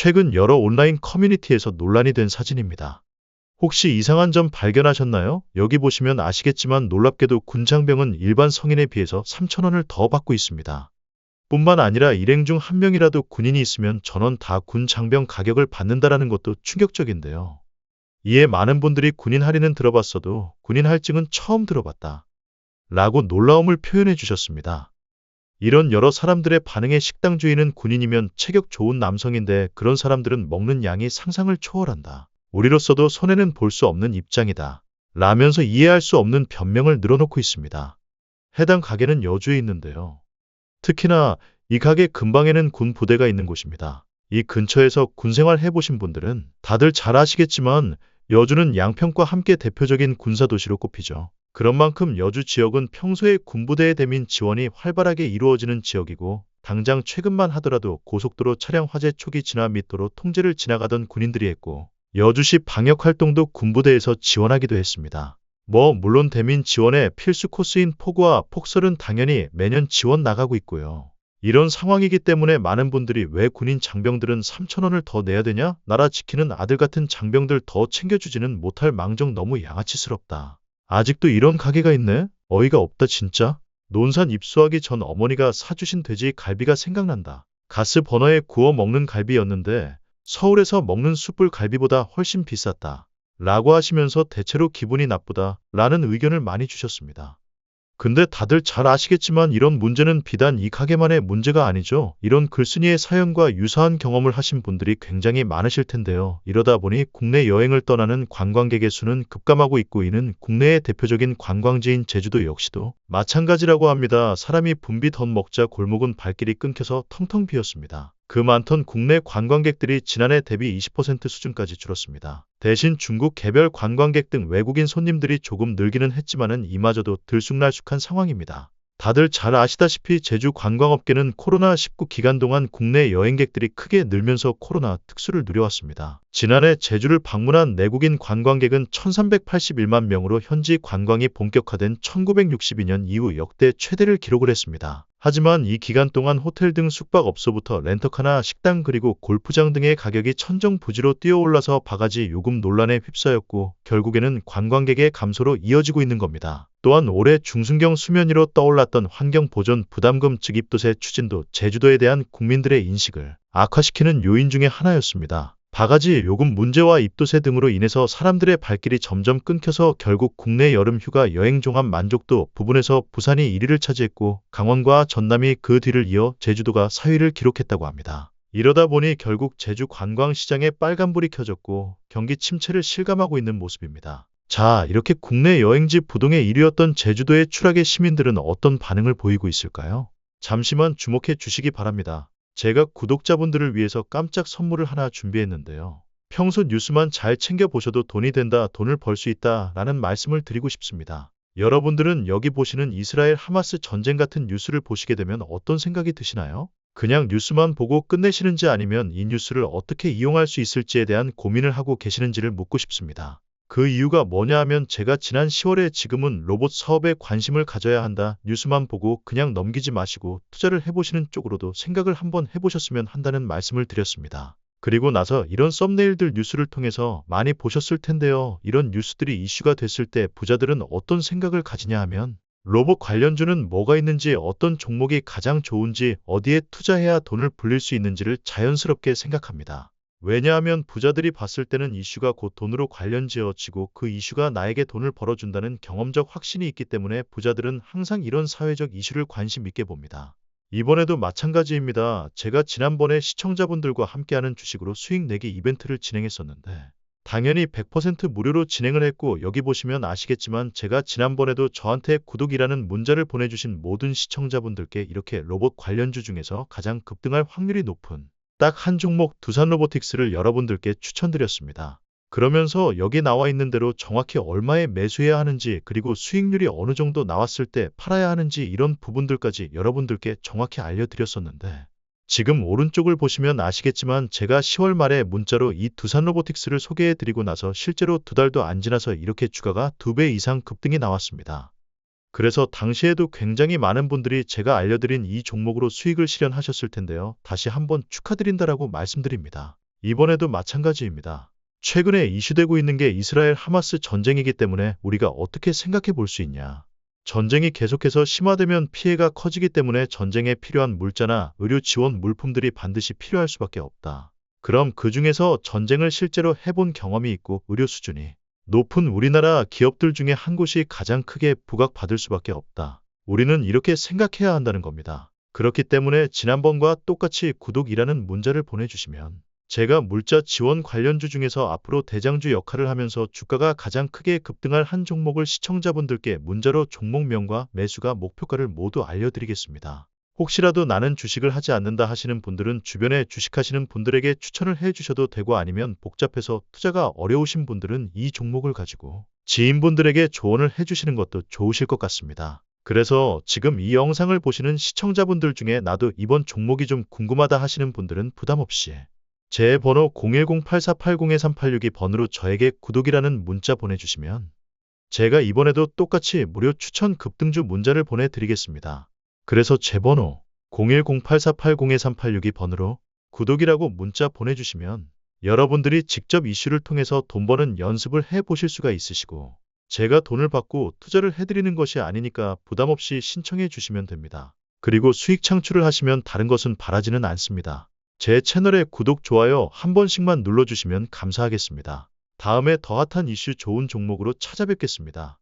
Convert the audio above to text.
최근 여러 온라인 커뮤니티에서 논란이 된 사진입니다. 혹시 이상한 점 발견하셨나요? 여기 보시면 아시겠지만 놀랍게도 군장병은 일반 성인에 비해서 3,000원을 더 받고 있습니다. 뿐만 아니라 일행 중 한 명이라도 군인이 있으면 전원 다 군 장병 가격을 받는다라는 것도 충격적인데요. 이에 많은 분들이 군인 할인은 들어봤어도 군인 할증은 처음 들어봤다 라고 놀라움을 표현해 주셨습니다. 이런 여러 사람들의 반응에 식당 주인은 군인이면 체격 좋은 남성인데 그런 사람들은 먹는 양이 상상을 초월한다. 우리로서도 손해는 볼 수 없는 입장이다. 라면서 이해할 수 없는 변명을 늘어놓고 있습니다. 해당 가게는 여주에 있는데요. 특히나 이 가게 근방에는 군 부대가 있는 곳입니다. 이 근처에서 군 생활 해보신 분들은 다들 잘 아시겠지만 여주는 양평과 함께 대표적인 군사도시로 꼽히죠. 그런 만큼 여주 지역은 평소에 군부대의 대민 지원이 활발하게 이루어지는 지역이고 당장 최근만 하더라도 고속도로 차량 화재 초기 진화 및 도로 통제를 지나가던 군인들이 했고 여주시 방역활동도 군부대에서 지원하기도 했습니다. 물론 대민 지원의 필수 코스인 포구와 폭설은 당연히 매년 지원 나가고 있고요. 이런 상황이기 때문에 많은 분들이 왜 군인 장병들은 3,000원을 더 내야 되냐? 나라 지키는 아들 같은 장병들 더 챙겨주지는 못할 망정 너무 양아치스럽다. 아직도 이런 가게가 있네? 어이가 없다 진짜. 논산 입수하기 전 어머니가 사주신 돼지 갈비가 생각난다. 가스 버너에 구워 먹는 갈비였는데 서울에서 먹는 숯불 갈비보다 훨씬 비쌌다. 라고 하시면서 대체로 기분이 나쁘다 라는 의견을 많이 주셨습니다. 근데 다들 잘 아시겠지만 이런 문제는 비단 이 가게만의 문제가 아니죠. 이런 글쓴이의 사연과 유사한 경험을 하신 분들이 굉장히 많으실 텐데요. 이러다 보니 국내 여행을 떠나는 관광객의 수는 급감하고 있고 이는 국내의 대표적인 관광지인 제주도 역시도 마찬가지라고 합니다. 사람이 붐비 덧 먹자 골목은 발길이 끊겨서 텅텅 비었습니다. 그 많던 국내 관광객들이 지난해 대비 20% 수준까지 줄었습니다. 대신 중국 개별 관광객 등 외국인 손님들이 조금 늘기는 했지만은 이마저도 들쑥날쑥한 상황입니다. 다들 잘 아시다시피 제주 관광업계는 코로나19 기간 동안 국내 여행객들이 크게 늘면서 코로나 특수를 누려왔습니다. 지난해 제주를 방문한 내국인 관광객은 1,381만 명으로 현지 관광이 본격화된 1962년 이후 역대 최대를 기록을 했습니다. 하지만 이 기간 동안 호텔 등 숙박업소부터 렌터카나 식당 그리고 골프장 등의 가격이 천정부지로 뛰어올라서 바가지 요금 논란에 휩싸였고 결국에는 관광객의 감소로 이어지고 있는 겁니다. 또한 올해 중순경 수면 위로 떠올랐던 환경보존 부담금 즉입도세 추진도 제주도에 대한 국민들의 인식을 악화시키는 요인 중에 하나였습니다. 바가지 요금 문제와 입도세 등으로 인해서 사람들의 발길이 점점 끊겨서 결국 국내 여름 휴가 여행 종합 만족도 부분에서 부산이 1위를 차지했고 강원과 전남이 그 뒤를 이어 제주도가 4위를 기록했다고 합니다. 이러다 보니 결국 제주 관광시장에 빨간불이 켜졌고 경기 침체를 실감하고 있는 모습입니다. 자, 이렇게 국내 여행지 부동의 1위였던 제주도의 추락에 시민들은 어떤 반응을 보이고 있을까요? 잠시만 주목해 주시기 바랍니다. 제가 구독자분들을 위해서 깜짝 선물을 하나 준비했는데요. 평소 뉴스만 잘 챙겨보셔도 돈이 된다, 돈을 벌 수 있다 라는 말씀을 드리고 싶습니다. 여러분들은 여기 보시는 이스라엘 하마스 전쟁 같은 뉴스를 보시게 되면 어떤 생각이 드시나요? 그냥 뉴스만 보고 끝내시는지 아니면 이 뉴스를 어떻게 이용할 수 있을지에 대한 고민을 하고 계시는지를 묻고 싶습니다. 그 이유가 뭐냐 하면 제가 지난 10월에 지금은 로봇 사업에 관심을 가져야 한다. 뉴스만 보고 그냥 넘기지 마시고 투자를 해보시는 쪽으로도 생각을 한번 해보셨으면 한다는 말씀을 드렸습니다. 그리고 나서 이런 썸네일들 뉴스를 통해서 많이 보셨을 텐데요. 이런 뉴스들이 이슈가 됐을 때 부자들은 어떤 생각을 가지냐 하면 로봇 관련주는 뭐가 있는지, 어떤 종목이 가장 좋은지, 어디에 투자해야 돈을 불릴 수 있는지를 자연스럽게 생각합니다. 왜냐하면 부자들이 봤을 때는 이슈가 곧 돈으로 관련지어지고 그 이슈가 나에게 돈을 벌어준다는 경험적 확신이 있기 때문에 부자들은 항상 이런 사회적 이슈를 관심 있게 봅니다. 이번에도 마찬가지입니다. 제가 지난번에 시청자분들과 함께하는 주식으로 수익 내기 이벤트를 진행했었는데 당연히 100% 무료로 진행을 했고 여기 보시면 아시겠지만 제가 지난번에도 저한테 구독이라는 문자를 보내주신 모든 시청자분들께 이렇게 로봇 관련주 중에서 가장 급등할 확률이 높은 딱 한 종목 두산로보틱스를 여러분들께 추천드렸습니다. 그러면서 여기 나와 있는 대로 정확히 얼마에 매수해야 하는지 그리고 수익률이 어느 정도 나왔을 때 팔아야 하는지 이런 부분들까지 여러분들께 정확히 알려드렸었는데 지금 오른쪽을 보시면 아시겠지만 제가 10월 말에 문자로 이 두산로보틱스를 소개해드리고 나서 실제로 2달도 안 지나서 이렇게 주가가 2배 이상 급등이 나왔습니다. 그래서 당시에도 굉장히 많은 분들이 제가 알려드린 이 종목으로 수익을 실현하셨을 텐데요. 다시 한번 축하드린다라고 말씀드립니다. 이번에도 마찬가지입니다. 최근에 이슈되고 있는 게 이스라엘 하마스 전쟁이기 때문에 우리가 어떻게 생각해 볼 수 있냐. 전쟁이 계속해서 심화되면 피해가 커지기 때문에 전쟁에 필요한 물자나 의료 지원 물품들이 반드시 필요할 수밖에 없다. 그럼 그 중에서 전쟁을 실제로 해본 경험이 있고 의료 수준이 높은 우리나라 기업들 중에 한 곳이 가장 크게 부각받을 수밖에 없다. 우리는 이렇게 생각해야 한다는 겁니다. 그렇기 때문에 지난번과 똑같이 구독이라는 문자를 보내주시면 제가 물자 지원 관련주 중에서 앞으로 대장주 역할을 하면서 주가가 가장 크게 급등할 한 종목을 시청자분들께 문자로 종목명과 매수가 목표가를 모두 알려드리겠습니다. 혹시라도 나는 주식을 하지 않는다 하시는 분들은 주변에 주식하시는 분들에게 추천을 해주셔도 되고 아니면 복잡해서 투자가 어려우신 분들은 이 종목을 가지고 지인분들에게 조언을 해주시는 것도 좋으실 것 같습니다. 그래서 지금 이 영상을 보시는 시청자분들 중에 나도 이번 종목이 좀 궁금하다 하시는 분들은 부담 없이 제 번호 010-8480-2386번으로 저에게 구독이라는 문자 보내주시면 제가 이번에도 똑같이 무료 추천 급등주 문자를 보내드리겠습니다. 그래서 제 번호 010-8480-2386번으로 구독이라고 문자 보내주시면 여러분들이 직접 이슈를 통해서 돈 버는 연습을 해보실 수가 있으시고 제가 돈을 받고 투자를 해드리는 것이 아니니까 부담 없이 신청해 주시면 됩니다. 그리고 수익 창출을 하시면 다른 것은 바라지는 않습니다. 제 채널에 구독, 좋아요 한 번씩만 눌러주시면 감사하겠습니다. 다음에 더 핫한 이슈 좋은 종목으로 찾아뵙겠습니다.